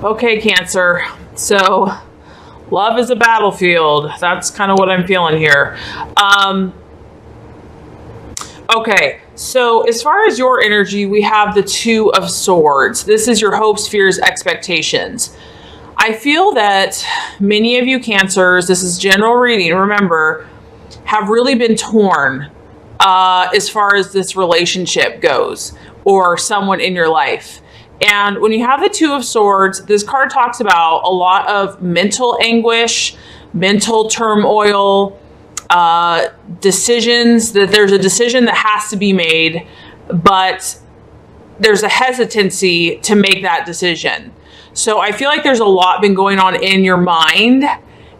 Okay, Cancer. So love is a battlefield. That's kind of what I'm feeling here. Okay, so as far as your energy, we have the Two of Swords. This is your hopes, fears, expectations. I feel that many of you Cancers, this is general reading, remember, have really been torn as far as this relationship goes or someone in your life. And when you have the Two of Swords, this card talks about a lot of mental anguish, mental turmoil, decisions, that there's a decision that has to be made, but there's a hesitancy to make that decision. So I feel like there's a lot been going on in your mind,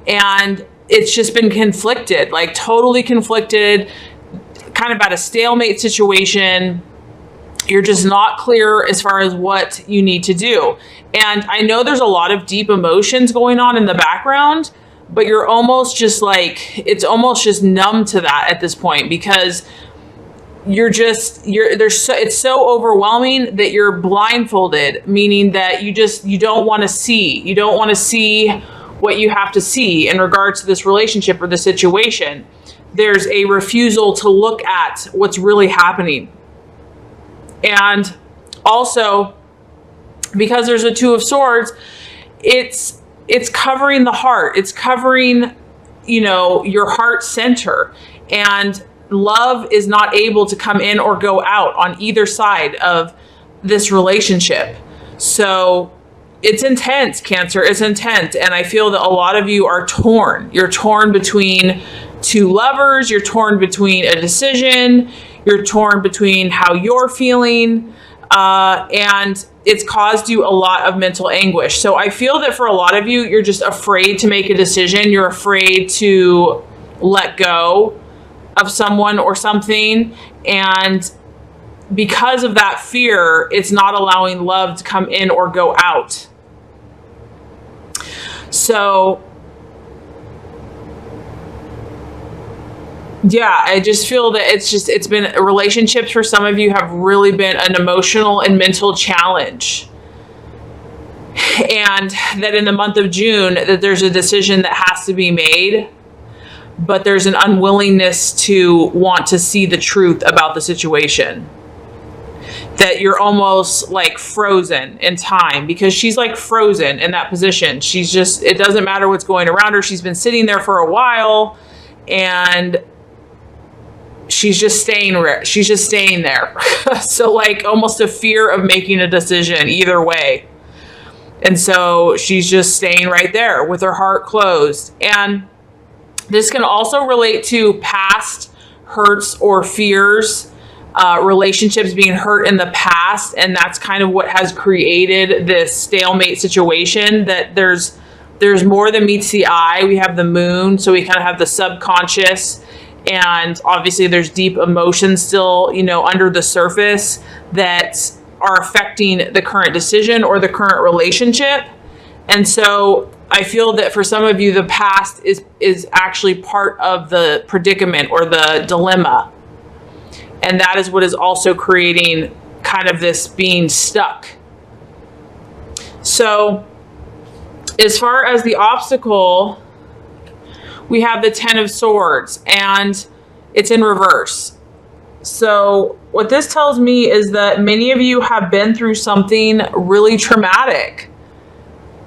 and it's just been conflicted, like totally conflicted, kind of at a stalemate situation. You're just not clear as far as what you need to do. And I know there's a lot of deep emotions going on in the background, but you're almost just like, it's almost just numb to that at this point, because it's so overwhelming that you're blindfolded, meaning that you don't want to see what you have to see in regards to this relationship or the situation. There's a refusal to look at what's really happening. And also, because there's a Two of Swords, it's covering the heart. It's covering, your heart center, and love is not able to come in or go out on either side of this relationship. So it's intense, Cancer. It's intense. And I feel that a lot of you are torn. You're torn between two lovers. You're torn between a decision. You're torn between how you're feeling. And it's caused you a lot of mental anguish. So I feel that for a lot of you, you're just afraid to make a decision. You're afraid to let go of someone or something. And because of that fear, it's not allowing love to come in or go out. So yeah, I just feel that it's been relationships for some of you have really been an emotional and mental challenge. And that in the month of June, that there's a decision that has to be made, but there's an unwillingness to want to see the truth about the situation. That you're almost like frozen in time, because she's like frozen in that position. She's just, it doesn't matter what's going around her. She's been sitting there for a while, and she's just staying there. So like almost a fear of making a decision either way. And so she's just staying right there with her heart closed. And this can also relate to past hurts or fears, relationships being hurt in the past. And that's kind of what has created this stalemate situation, that there's more than meets the eye. We have the moon, so we kind of have the subconscious. And obviously there's deep emotions still, under the surface that are affecting the current decision or the current relationship. And so I feel that for some of you, the past is actually part of the predicament or the dilemma. And that is what is also creating kind of this being stuck. So as far as the obstacle, we have the Ten of Swords, and it's in reverse. So what this tells me is that many of you have been through something really traumatic,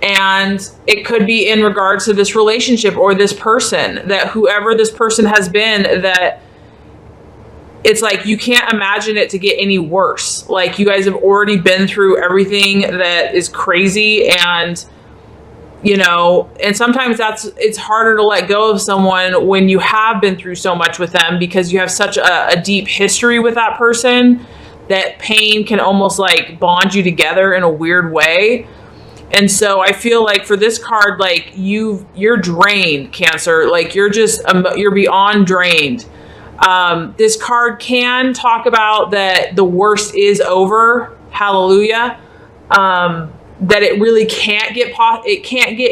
and it could be in regards to this relationship or this person, that whoever this person has been, that it's like you can't imagine it to get any worse. Like you guys have already been through everything that is crazy, and and sometimes it's harder to let go of someone when you have been through so much with them, because you have such a deep history with that person that pain can almost like bond you together in a weird way. And so I feel like for this card, like you're drained, Cancer, like you're beyond drained. This card can talk about that the worst is over. Hallelujah. That it really can't get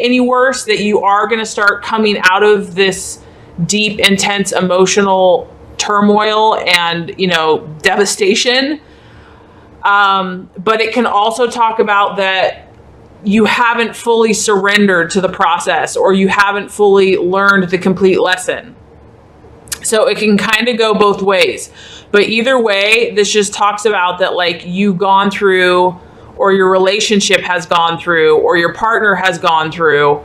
any worse, that you are going to start coming out of this deep, intense emotional turmoil and, devastation. But it can also talk about that you haven't fully surrendered to the process, or you haven't fully learned the complete lesson. So it can kind of go both ways. But either way, this just talks about that, like, you've gone through, or your relationship has gone through, or your partner has gone through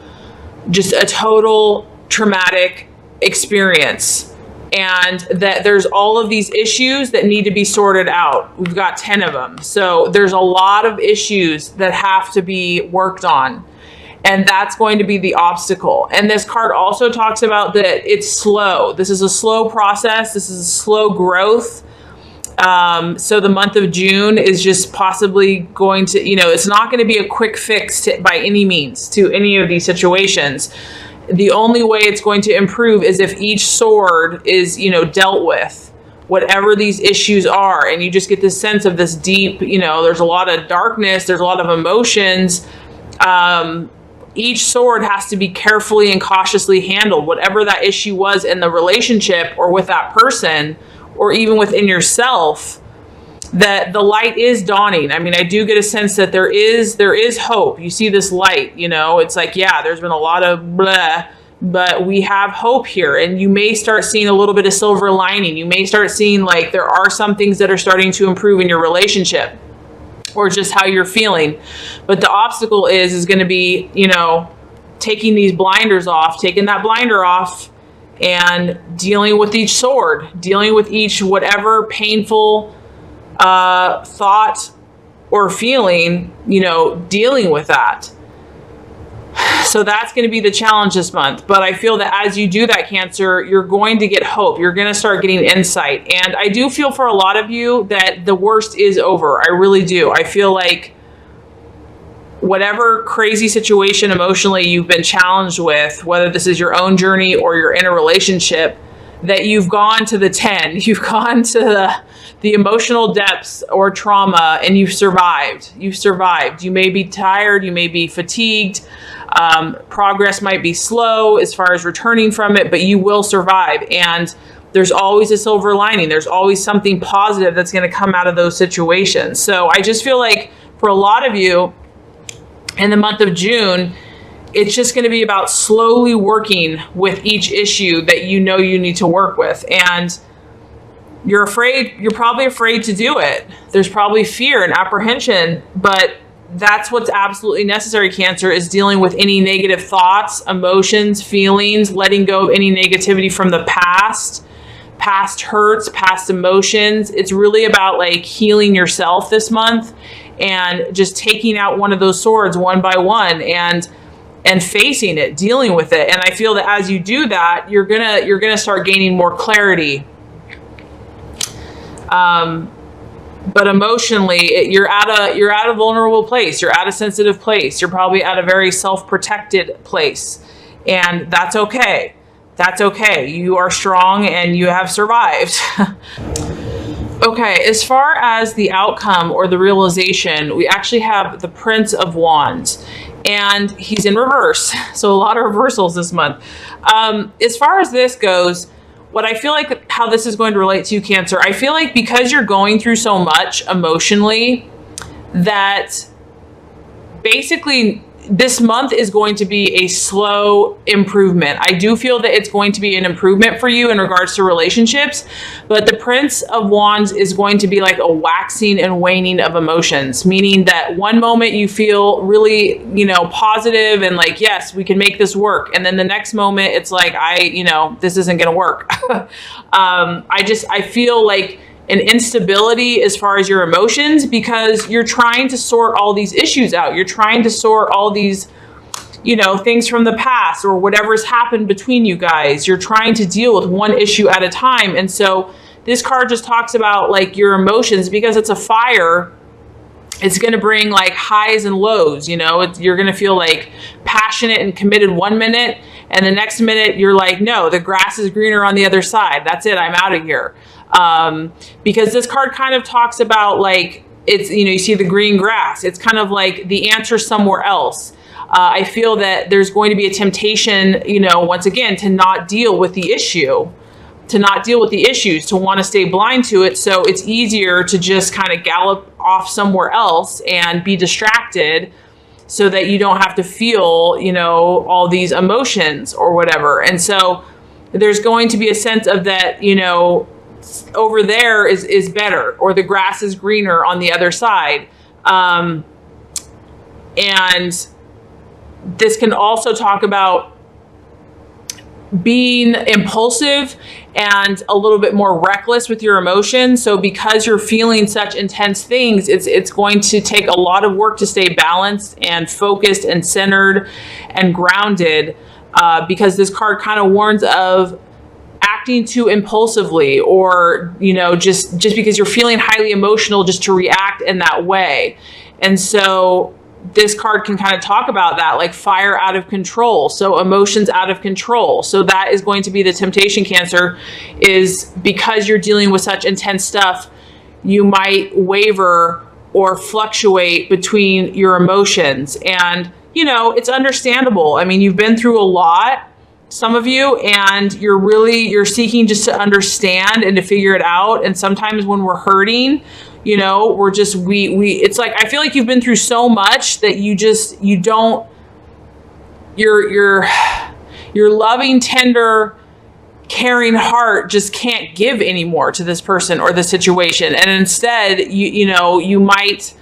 just a total traumatic experience. And that there's all of these issues that need to be sorted out. We've got 10 of them. So there's a lot of issues that have to be worked on. And that's going to be the obstacle. And this card also talks about that it's slow. This is a slow process. This is a slow growth. So the month of June is just possibly going to, it's not going to be a quick fix by any means to any of these situations. The only way it's going to improve is if each sword is, dealt with, whatever these issues are. And you just get this sense of this deep, there's a lot of darkness, there's a lot of emotions. Each sword has to be carefully and cautiously handled, whatever that issue was in the relationship or with that person, or even within yourself, that the light is dawning. I mean, I do get a sense that there is hope. You see this light, it's like, yeah, there's been a lot of blah, but we have hope here. And you may start seeing a little bit of silver lining. You may start seeing like there are some things that are starting to improve in your relationship, or just how you're feeling. But the obstacle is going to be, taking these blinders off, taking that blinder off, and dealing with each sword, dealing with each whatever painful thought or feeling, dealing with that. So that's going to be the challenge this month. But I feel that as you do that, Cancer, you're going to get hope. You're going to start getting insight. And I do feel for a lot of you that the worst is over. I really do. I feel like whatever crazy situation emotionally you've been challenged with, whether this is your own journey or you're in a relationship, that you've gone to the 10, you've gone to the emotional depths or trauma, and you've survived. You've survived. You may be tired, you may be fatigued, progress might be slow as far as returning from it, but you will survive. And there's always a silver lining. There's always something positive that's going to come out of those situations. So I just feel like for a lot of you in the month of June, it's just going to be about slowly working with each issue that you need to work with. And you're probably afraid to do it. There's probably fear and apprehension, but that's what's absolutely necessary, Cancer, is dealing with any negative thoughts, emotions, feelings, letting go of any negativity from the past hurts, past emotions. It's really about like healing yourself this month and just taking out one of those swords one by one and facing it, dealing with it. And I feel that as you do that, you're gonna start gaining more clarity. But emotionally, you're at a vulnerable place. You're at a sensitive place. You're probably at a very self-protected place, and that's okay. That's okay. You are strong and you have survived. Okay, as far as the outcome or the realization, we actually have the Prince of Wands, and he's in reverse. So a lot of reversals this month. As far as this goes, what I feel like how this is going to relate to you, Cancer, I feel like because you're going through so much emotionally, that basically this month is going to be a slow improvement. I do feel that it's going to be an improvement for you in regards to relationships, but the Prince of Wands is going to be like a waxing and waning of emotions, meaning that one moment you feel really, positive and like, yes, we can make this work. And then the next moment it's like, this isn't going to work. I feel like an instability as far as your emotions, because you're trying to sort all these issues out. You're trying to sort all these, things from the past or whatever's happened between you guys. You're trying to deal with one issue at a time. And so this card just talks about like your emotions, because it's a fire. It's going to bring like highs and lows. You're going to feel like passionate and committed one minute, and the next minute you're like, no, the grass is greener on the other side. That's it. I'm out of here. Because this card kind of talks about like, it's, you see the green grass. It's kind of like the answer somewhere else. I feel that there's going to be a temptation, once again, to not deal with the issue, to want to stay blind to it. So it's easier to just kind of gallop off somewhere else and be distracted so that you don't have to feel, you know, all these emotions or whatever. And so there's going to be a sense of that, you know, over there is better, or the grass is greener on the other side. And this can also talk about being impulsive and a little bit more reckless with your emotions. So because you're feeling such intense things, it's going to take a lot of work to stay balanced and focused and centered and grounded, because this card kind of warns of acting too impulsively, or, you know, just because you're feeling highly emotional, just to react in that way. And so this card can kind of talk about that, like fire out of control. So emotions out of control. So that is going to be the temptation, Cancer, is because you're dealing with such intense stuff, you might waver or fluctuate between your emotions. And, you know, it's understandable. I mean, you've been through a lot, some of you, and you're seeking just to understand and to figure it out. And sometimes when we're hurting, you know, we're just, it's like, I feel like you've been through so much that your loving, tender, caring heart just can't give anymore to this person or the situation. And instead, you might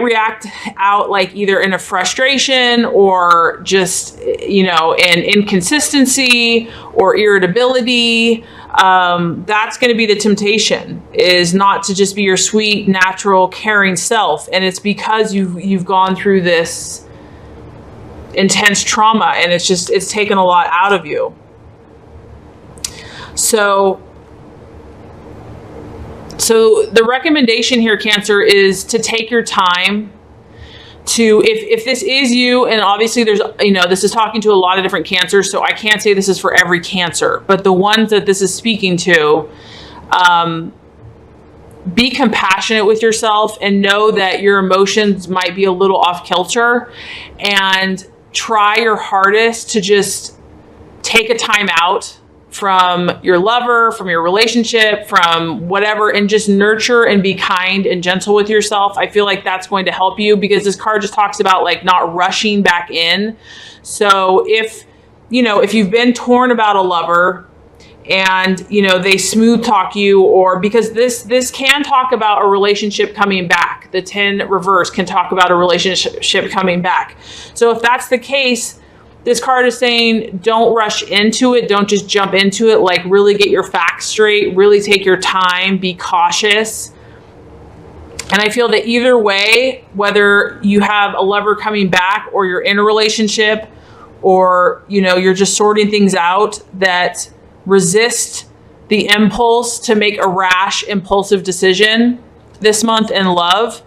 react out, like either in a frustration or just, you know, an inconsistency or irritability. That's going to be the temptation, is not to just be your sweet, natural, caring self. And it's because you've gone through this intense trauma, and it's taken a lot out of you. So the recommendation here, Cancer, is to take your time to, if this is you, and obviously there's, you know, this is talking to a lot of different Cancers, so I can't say this is for every Cancer, but the ones that this is speaking to, be compassionate with yourself and know that your emotions might be a little off kilter, and try your hardest to just take a time out from your lover, from your relationship, from whatever, and just nurture and be kind and gentle with yourself. I feel like that's going to help you, because this card just talks about like not rushing back in. So if you've been torn about a lover and, you know, they smooth talk you, or because this can talk about a relationship coming back. The 10 reverse can talk about a relationship coming back. So if that's the case, this card is saying don't rush into it. Don't just jump into it. Like, really get your facts straight. Really take your time. Be cautious. And I feel that either way, whether you have a lover coming back or you're in a relationship, or, you know, you're just sorting things out, that resist the impulse to make a rash, impulsive decision this month in love,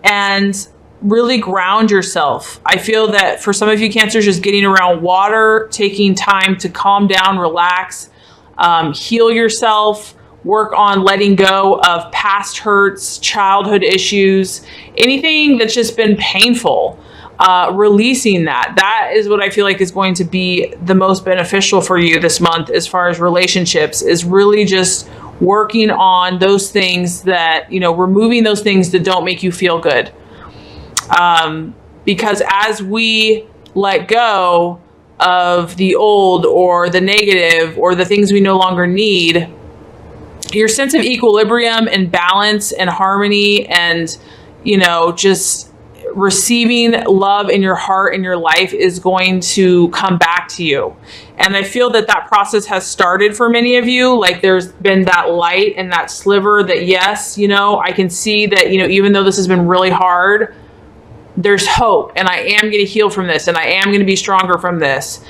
and really ground yourself. I feel that for some of you Cancers, just getting around water, taking time to calm down, relax, heal yourself, work on letting go of past hurts, childhood issues, anything that's just been painful, releasing that. That is what I feel like is going to be the most beneficial for you this month as far as relationships, is really just working on those things that, you know, removing those things that don't make you feel good. Because as we let go of the old or the negative or the things we no longer need, your sense of equilibrium and balance and harmony and, you know, just receiving love in your heart and your life is going to come back to you. And I feel that that process has started for many of you. Like, there's been that light and that sliver that, yes, you know, I can see that, you know, even though this has been really hard, there's hope, and I am going to heal from this, and I am going to be stronger from this.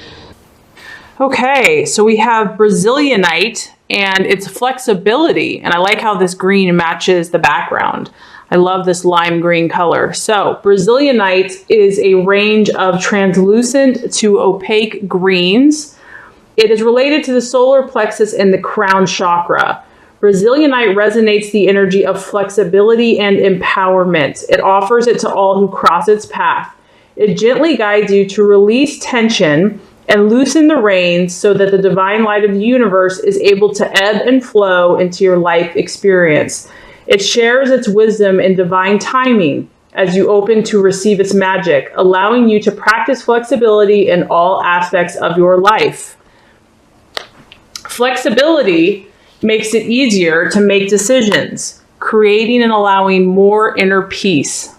Okay, so we have Brazilianite, and it's flexibility, and I like how this green matches the background. I love this lime green color. So Brazilianite is a range of translucent to opaque greens. It is related to the solar plexus and the crown chakra. Brazilianite resonates the energy of flexibility and empowerment. It offers it to all who cross its path. It gently guides you to release tension and loosen the reins so that the divine light of the universe is able to ebb and flow into your life experience. It shares its wisdom and divine timing, as you open to receive its magic, allowing you to practice flexibility in all aspects of your life. Flexibility makes it easier to make decisions, creating and allowing more inner peace.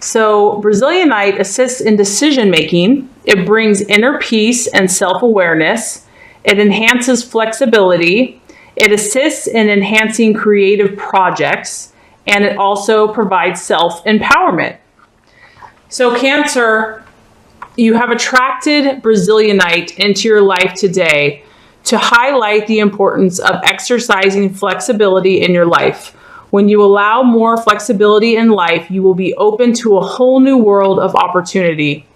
So Brazilianite assists in decision making. It brings inner peace and self-awareness. It enhances flexibility. It assists in enhancing creative projects, and it also provides self-empowerment. So Cancer, you have attracted Brazilianite into your life today to highlight the importance of exercising flexibility in your life. When you allow more flexibility in life, you will be open to a whole new world of opportunity.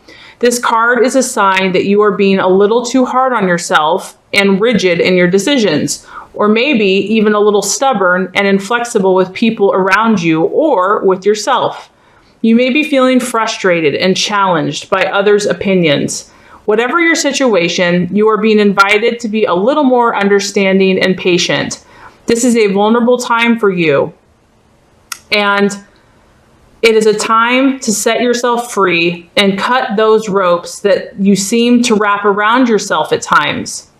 This card is a sign that you are being a little too hard on yourself and rigid in your decisions, or maybe even a little stubborn and inflexible with people around you or with yourself. You may be feeling frustrated and challenged by others' opinions. Whatever your situation, you are being invited to be a little more understanding and patient. This is a vulnerable time for you, and it is a time to set yourself free and cut those ropes that you seem to wrap around yourself at times.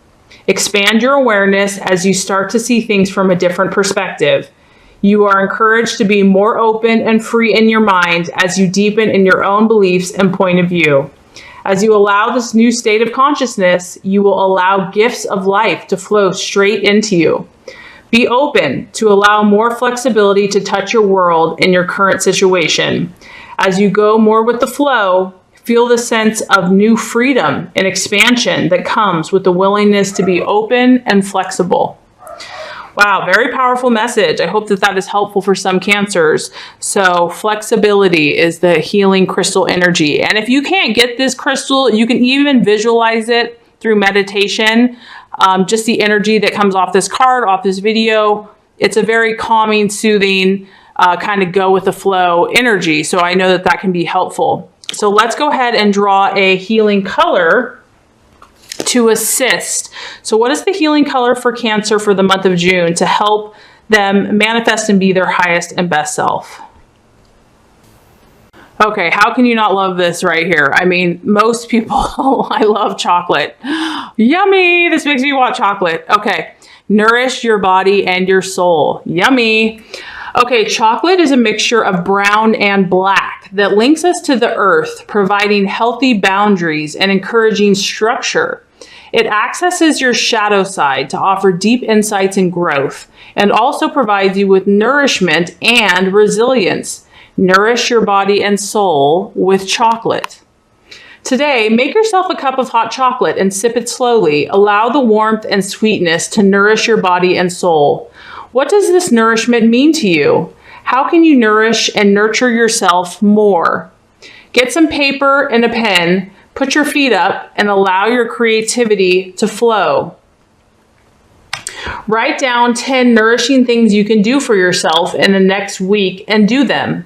Expand your awareness as you start to see things from a different perspective. You are encouraged to be more open and free in your mind as you deepen in your own beliefs and point of view. As you allow this new state of consciousness, you will allow gifts of life to flow straight into you. Be open to allow more flexibility to touch your world in your current situation. As you go more with the flow, feel the sense of new freedom and expansion that comes with the willingness to be open and flexible. Wow, very powerful message. I hope that that is helpful for some Cancers. So flexibility is the healing crystal energy. And if you can't get this crystal, you can even visualize it through meditation. Just the energy that comes off this card, off this video. It's a very calming, soothing, kind of go with the flow energy. So I know that that can be helpful. So let's go ahead and draw a healing color to assist. So what is the healing color for Cancer for the month of June to help them manifest and be their highest and best self? Okay, how can you not love this right here? I mean, most people, I love chocolate. Yummy, this makes me want chocolate. Okay, nourish your body and your soul. Yummy. Okay, chocolate is a mixture of brown and black that links us to the earth, providing healthy boundaries and encouraging structure. It accesses your shadow side to offer deep insights and growth, and also provides you with nourishment and resilience. Nourish your body and soul with chocolate. Today, make yourself a cup of hot chocolate and sip it slowly. Allow the warmth and sweetness to nourish your body and soul. What does this nourishment mean to you? How can you nourish and nurture yourself more? Get some paper and a pen, put your feet up, and allow your creativity to flow. Write down 10 nourishing things you can do for yourself in the next week and do them.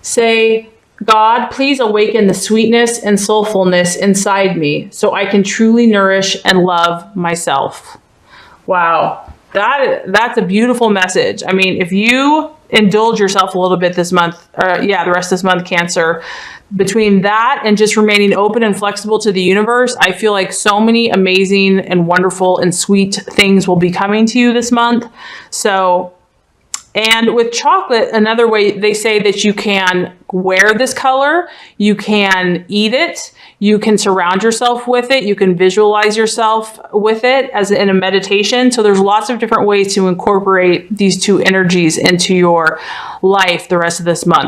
Say, God, please awaken the sweetness and soulfulness inside me so I can truly nourish and love myself. Wow. That's a beautiful message. I mean, if you indulge yourself a little bit this month, the rest of this month, Cancer, between that and just remaining open and flexible to the universe, I feel like so many amazing and wonderful and sweet things will be coming to you this month. So, and with chocolate, another way they say that you can wear this color, you can eat it, you can surround yourself with it, you can visualize yourself with it as in a meditation. So there's lots of different ways to incorporate these two energies into your life the rest of this month.